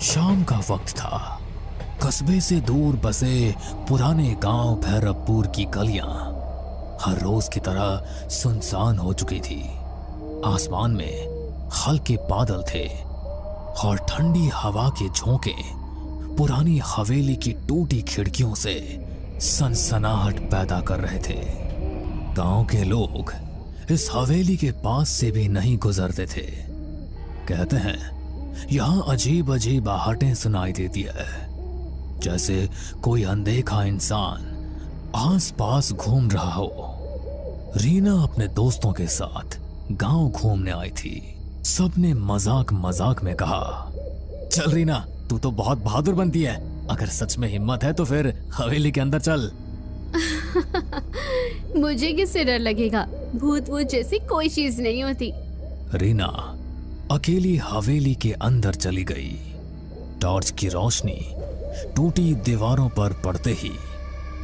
शाम का वक्त था। कस्बे से दूर बसे पुराने गांव भैरवपुर की गलियां हर रोज की तरह सुनसान हो चुकी थी। आसमान में हल्के बादल थे और ठंडी हवा के झोंके पुरानी हवेली की टूटी खिड़कियों से सनसनाहट पैदा कर रहे थे। गांव के लोग इस हवेली के पास से भी नहीं गुजरते थे। कहते हैं यहां अजीब अजीब आहटें सुनाई देती है, जैसे कोई अनदेखा इंसान आसपास घूम रहा हो। रीना अपने दोस्तों के साथ गांव घूमने आई थी। सबने मजाक मजाक में कहा, चल रीना, तू तो बहुत बहादुर बनती है। अगर सच में हिम्मत है तो फिर हवेली के अंदर चल। मुझे किससे डर लगेगा? भूत वूत जैसी कोई चीज नहीं होती। रीना अकेली हवेली के अंदर चली गई। टॉर्च की रोशनी टूटी दीवारों पर पड़ते ही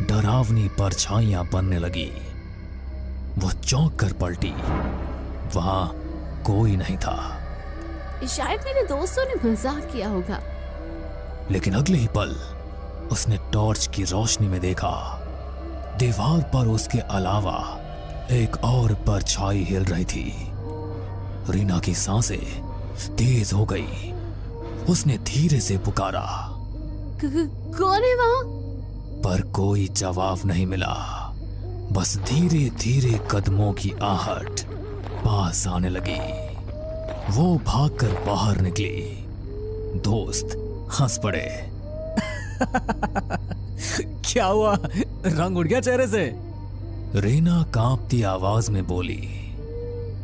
डरावनी परछाइयां बनने लगी। वो चौंक कर पलटी। वहां कोई नहीं था। शायद मेरे दोस्तों ने मजाक किया होगा। लेकिन अगले ही पल उसने टॉर्च की रोशनी में देखा, दीवार पर उसके अलावा एक और परछाई हिल रही थी। रीना की सांसें तेज हो गई। उसने धीरे से पुकारा, कौन है वहां? पर कोई जवाब नहीं मिला। बस धीरे धीरे कदमों की आहट पास आने लगी। वो भागकर बाहर निकली। दोस्त हंस पड़े। क्या हुआ? रंग उड़ गया चेहरे से? रीना कांपती आवाज में बोली,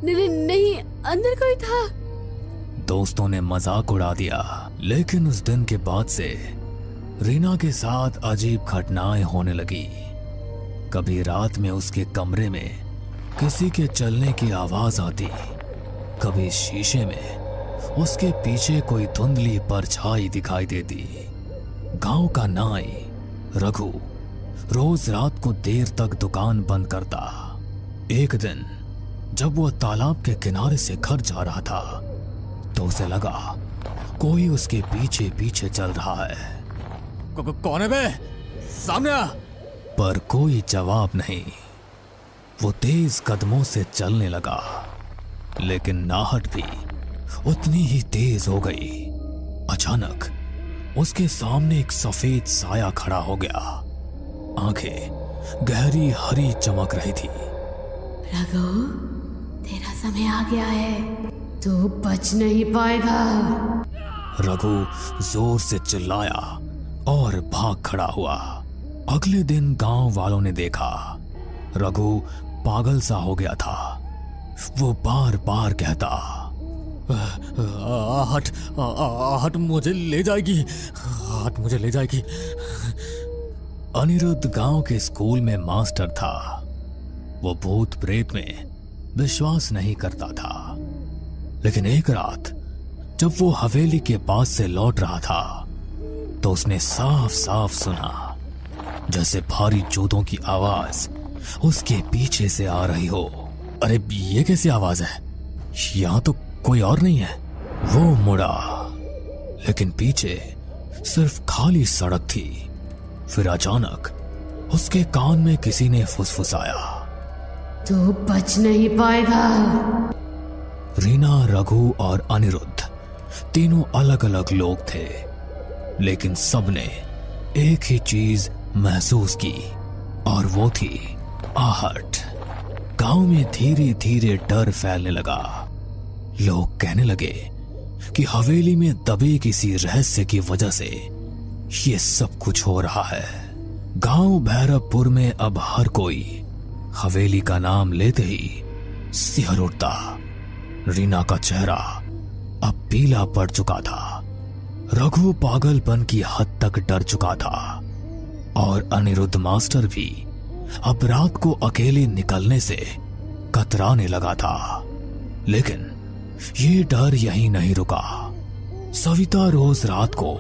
नहीं, अंदर कोई था। दोस्तों ने मजाक उड़ा दिया। लेकिन उस दिन के बाद से रीना के साथ अजीब घटनाएं होने लगी। कभी रात में उसके कमरे में किसी के चलने की आवाज आती, कभी शीशे में उसके पीछे कोई धुंधली परछाई दिखाई देती। गांव का नाई रघु रोज रात को देर तक दुकान बंद करता। एक दिन जब वह तालाब के किनारे से घर जा रहा था तो उसे लगा कोई उसके पीछे पीछे चल रहा है। कौन है बे? सामने आ। पर कोई जवाब नहीं। वो तेज कदमों से चलने लगा, लेकिन नाहट भी उतनी ही तेज हो गई। अचानक उसके सामने एक सफेद साया खड़ा हो गया। आंखें गहरी हरी चमक रही थी। रघु, तेरा समय आ गया है, तू बच नहीं पाएगा। रघु जोर से चिल्लाया और भाग खड़ा हुआ। अगले दिन गांव वालों ने देखा रघु पागल सा हो गया था। वो बार बार कहता, आहट मुझे ले जाएगी, आहट मुझे ले जाएगी। अनिरुद्ध गांव के स्कूल में मास्टर था। वो भूत प्रेत में विश्वास नहीं करता था। लेकिन एक रात जब वो हवेली के पास से लौट रहा था तो उसने साफ साफ सुना जैसे भारी जूतों की आवाज उसके पीछे से आ रही हो। अरे ये कैसी आवाज है? यहां तो कोई और नहीं है। वो मुड़ा, लेकिन पीछे सिर्फ खाली सड़क थी। फिर अचानक उसके कान में किसी ने फुसफुसाया, तू बच नहीं पाएगा। रीना, रघु और अनिरुद्ध तीनों अलग अलग लोग थे, लेकिन सबने एक ही चीज महसूस की और वो थी आहट। गांव में धीरे धीरे डर फैलने लगा। लोग कहने लगे कि हवेली में दबे किसी रहस्य की वजह से ये सब कुछ हो रहा है। गांव भैरवपुर में अब हर कोई हवेली का नाम लेते ही सिहर उठता। रीना का चेहरा अब पीला पड़ चुका था। रघु पागलपन की हद तक डर चुका था और अनिरुद्ध मास्टर भी अब रात को अकेले निकलने से कतराने लगा था। लेकिन ये डर यहीं नहीं रुका। सविता रोज रात को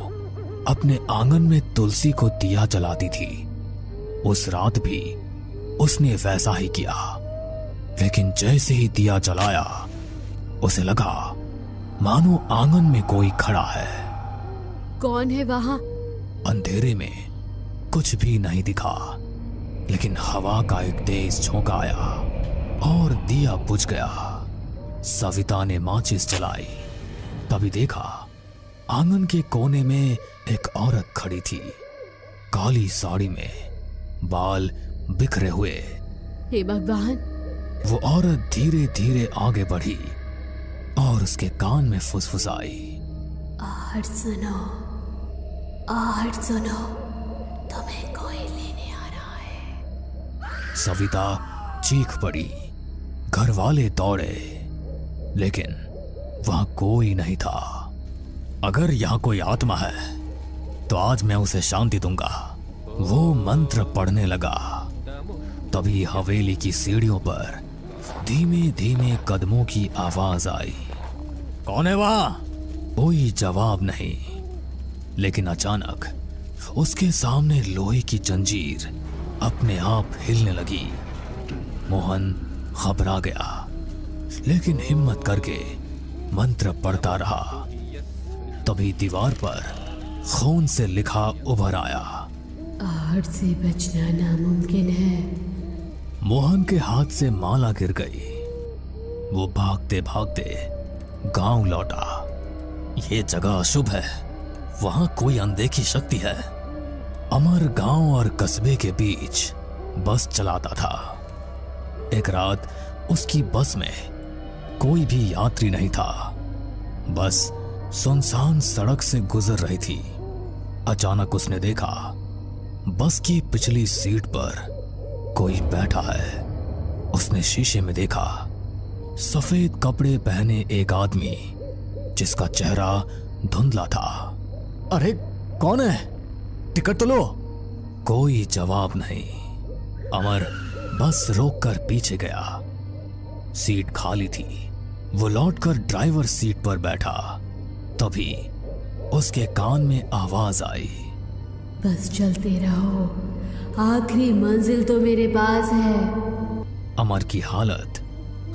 अपने आंगन में तुलसी को दिया जलाती थी। उस रात भी उसने वैसा ही किया, लेकिन जैसे ही दिया जलाया उसे लगा मानो आंगन में कोई खड़ा है। कौन है वहां? अंधेरे में कुछ भी नहीं दिखा, लेकिन हवा का एक तेज झोंका आया और दिया बुझ गया। सविता ने माचिस जलाई, तभी देखा आंगन के कोने में एक औरत खड़ी थी, काली साड़ी में, बाल बिखरे हुए। हे भगवान! वो औरत धीरे धीरे आगे बढ़ी और उसके कान में फुसफुसाई, आहट सुनो, आहट सुनो, तुम्हें कोई लेने आ रहा है। सविता चीख पड़ी। घर वाले दौड़े, लेकिन वहां कोई नहीं था। अगर यहां कोई आत्मा है तो आज मैं उसे शांति दूंगा। वो मंत्र पढ़ने लगा। तभी हवेली की सीढ़ियों पर धीमे धीमे कदमों की आवाज आई। कौन है वहां? कोई जवाब नहीं, लेकिन अचानक उसके सामने लोहे की जंजीर अपने आप हिलने लगी। मोहन घबरा गया, लेकिन हिम्मत करके मंत्र पढ़ता रहा। तभी दीवार पर खून से लिखा उभर आया, आहट से बचना नामुमकिन है। मोहन के हाथ से माला गिर गई। वो भागते भागते गांव लौटा। ये जगह अशुभ है, वहां कोई अनदेखी शक्ति है। अमर गांव और कस्बे के बीच बस चलाता था। एक रात उसकी बस में कोई भी यात्री नहीं था। बस सुनसान सड़क से गुजर रही थी। अचानक उसने देखा बस की पिछली सीट पर कोई बैठा है। उसने शीशे में देखा सफेद कपड़े पहने एक आदमी, जिसका चेहरा धुंधला था। अरे कौन है? टिकट तो लो। कोई जवाब नहीं। अमर बस रोककर पीछे गया। सीट खाली थी। वो लौटकर ड्राइवर सीट पर बैठा। तभी उसके कान में आवाज आई, बस चलते रहो, आखिरी मंजिल तो मेरे पास है। अमर की हालत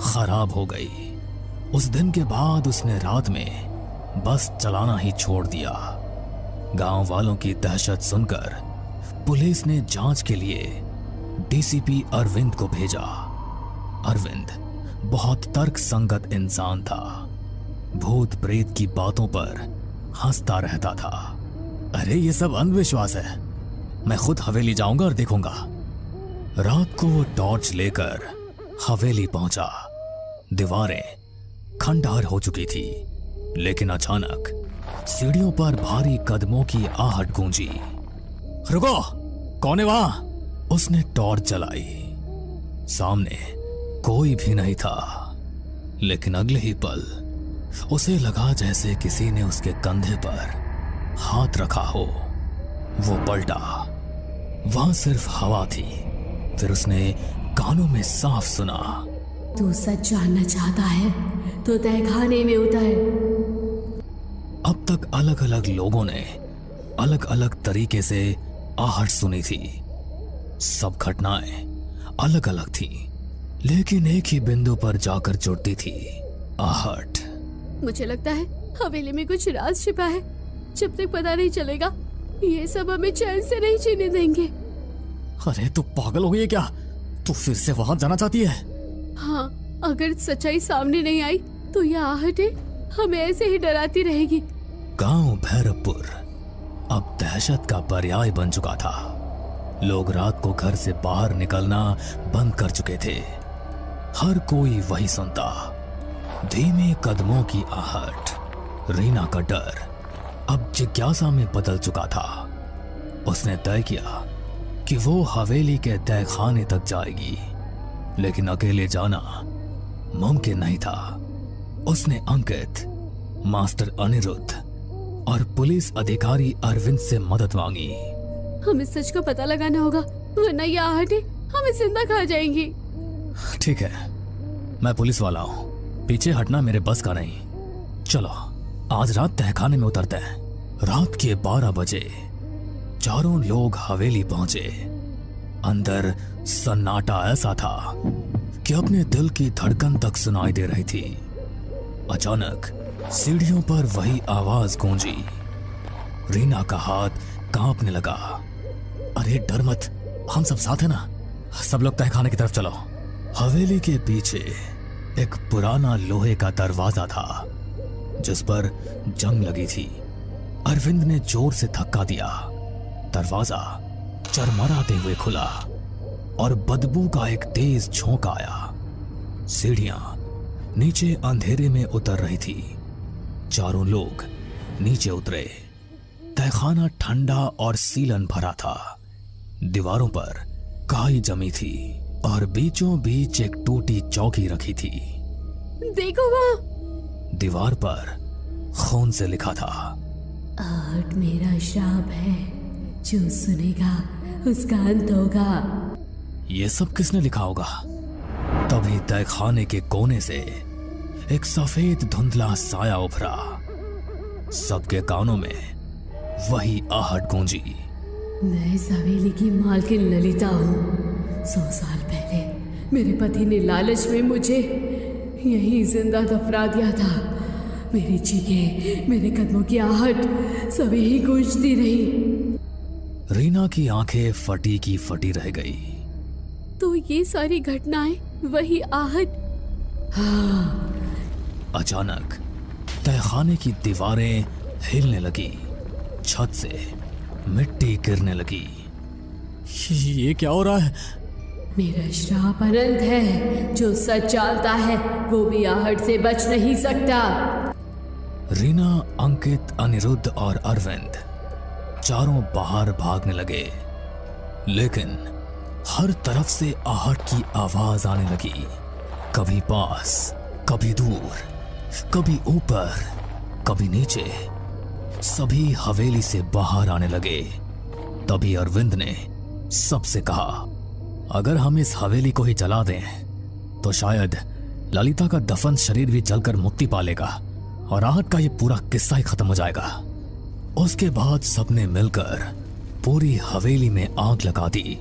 खराब हो गई। उस दिन के बाद उसने रात में बस चलाना ही छोड़ दिया। गांव वालों की दहशत सुनकर पुलिस ने जांच के लिए डीसीपी अरविंद को भेजा। अरविंद बहुत तर्क संगत इंसान था। भूत प्रेत की बातों पर हंसता रहता था। अरे ये सब अंधविश्वास है, मैं खुद हवेली जाऊंगा और देखूंगा। रात को वो टॉर्च लेकर हवेली पहुंचा। दीवारें खंडहर हो चुकी थी, लेकिन अचानक सीढ़ियों पर भारी कदमों की आहट गूंजी। रुको, कौन है वहां? उसने टॉर्च जलाई। सामने कोई भी नहीं था, लेकिन अगले ही पल उसे लगा जैसे किसी ने उसके कंधे पर हाथ रखा हो। वो पलटा, वहां सिर्फ हवा थी। फिर उसने कानों में साफ सुना, तू सच जानना चाहता है तो तहखाने में उतर। अब तक अलग अलग लोगों ने अलग अलग तरीके से आहट सुनी थी। सब घटनाएं अलग अलग थी, लेकिन एक ही बिंदु पर जाकर जुड़ती थी, आहट। मुझे लगता है हवेली में कुछ राज छिपा है। जब तक पता नहीं चलेगा, ये सब हमें चैन से नहीं जीने देंगे। अरे तू पागल हो गई है क्या? तू फिर से वहां जाना चाहती है? हाँ, अगर सच्चाई सामने नहीं आई तो यह आहटें हमें ऐसे ही डराती रहेगी। गांव भैरवपुर अब दहशत का पर्याय बन चुका था। लोग रात को घर से बाहर निकलना बंद कर चुके थे। हर कोई वही सुनता, धीमे कदमों की आहट। रीना का डर अब जिज्ञासा में बदल चुका था। उसने तय किया कि वो हवेली के तहखाने तक जाएगी, लेकिन अकेले जाना मुमकिन नहीं था। उसने अंकित, मास्टर अनिरुद्ध और पुलिस अधिकारी अरविंद से मदद मांगी। हमें सच का पता लगाना होगा, वरना ये आहटें हमें जिंदा खा जाएंगी। ठीक है, मैं पुलिस वाला हूँ, पीछे हटना मेरे बस का नहीं। चलो आज रात तहखाने में उतरते हैं। रात के 12 बजे चारों लोग हवेली पहुंचे। अंदर सन्नाटा ऐसा था कि अपने दिल की धड़कन तक सुनाई दे रही थी। अचानक सीढ़ियों पर वही आवाज गूंजी, रीना का हाथ कांपने लगा। अरे डर मत, हम सब साथ हैं ना। सब लोग तहखाने की तरफ चलो। हवेली के पीछे एक पुराना लोहे का दरवाजा था जिस पर जंग लगी थी। अरविंद ने जोर से धक्का दिया। दरवाजा चरमराते हुए खुला और बदबू का एक तेज झोंका आया। सीढ़ियां नीचे अंधेरे में उतर रही थी। चारों लोग नीचे उतरे। तहखाना ठंडा और सीलन भरा था। दीवारों पर काई जमी थी और बीचों बीच एक टूटी चौकी रखी थी। देखो वहाँ। दीवार पर खून से लिखा था, आहट मेरा शाप है, जो सुनेगा उसका अंत होगा। ये सब किसने लिखा होगा? तभी तहखाने के कोने से एक सफेद धुंधला साया उभरा। सबके कानों में वही आहट गूंजी। मैं इस हवेली की मालकिन ललिता हूँ। 100 साल पहले मेरे पति ने लालच में मुझे यहीं जिंदा दफना दिया था। मेरी चीखें, मेरे कदमों की आहट सब यही गूंजती रही। रीना की आंखें फटी की फटी रह गई। तो ये सारी घटनाएं वही आहट? हाँ। अचानक तहखाने की दीवारें हिलने लगी। छत से मिट्टी गिरने लगी। ये क्या हो रहा है? मेरा श्राप अनंत है। जो सच जानता है वो भी आहट से बच नहीं सकता। रीना, अंकित, अनिरुद्ध और अरविंद चारों बाहर भागने लगे, लेकिन हर तरफ से आहट की आवाज आने लगी। कभी पास, कभी दूर, कभी ऊपर, कभी नीचे। सभी हवेली से बाहर आने लगे। तभी अरविंद ने सबसे कहा, अगर हम इस हवेली को ही जला दें तो शायद ललिता का दफन शरीर भी जलकर मुक्ति पा लेगा और आहट का ये पूरा किस्सा ही खत्म हो जाएगा। उसके बाद सबने मिलकर पूरी हवेली में आग लगा दी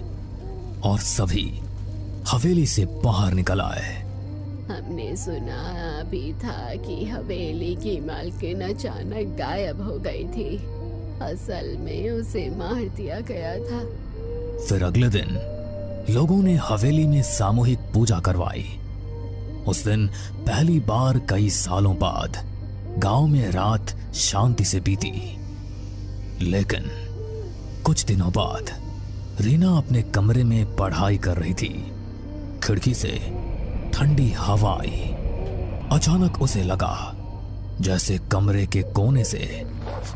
और सभी हवेली से बाहर निकल आए। हमने सुना भी था कि हवेली की मालकिन अचानक गायब हो गई थी। असल में उसे मार दिया गया था। फिर अगले दिन लोगों ने हवेली में सामूहिक पूजा करवाई। उस दिन पहली बार कई सालों बाद गांव में रात शांति से बीती। लेकिन कुछ दिनों बाद रीना अपने कमरे में पढ़ाई कर रही थी। खिड़की से ठंडी हवा आई। अचानक उसे लगा जैसे कमरे के कोने से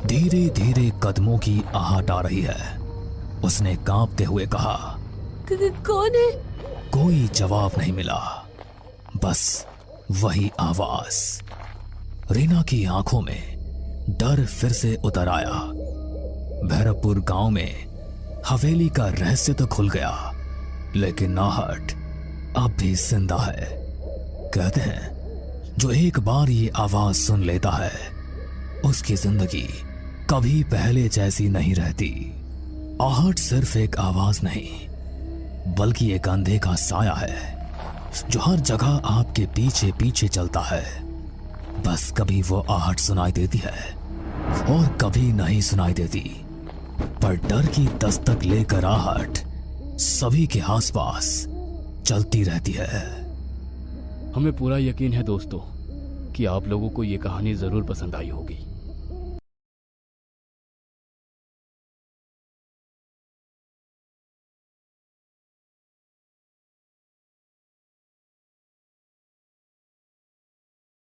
धीरे धीरे कदमों की आहट आ रही है। उसने कांपते हुए कहा, कौन है? कोई जवाब नहीं मिला, बस वही आवाज। रीना की आंखों में डर फिर से उतर आया। भैरवपुर गांव में हवेली का रहस्य तो खुल गया, लेकिन आहट अब भी जिंदा है। कहते हैं जो एक बार ये आवाज सुन लेता है उसकी जिंदगी कभी पहले जैसी नहीं रहती। आहट सिर्फ एक आवाज नहीं, बल्कि एक अंधे का साया है जो हर जगह आपके पीछे पीछे चलता है। बस कभी वो आहट सुनाई देती है और कभी नहीं सुनाई देती, पर डर की दस्तक लेकर आहट सभी के आसपास चलती रहती है। हमें पूरा यकीन है दोस्तों कि आप लोगों को ये कहानी जरूर पसंद आई होगी।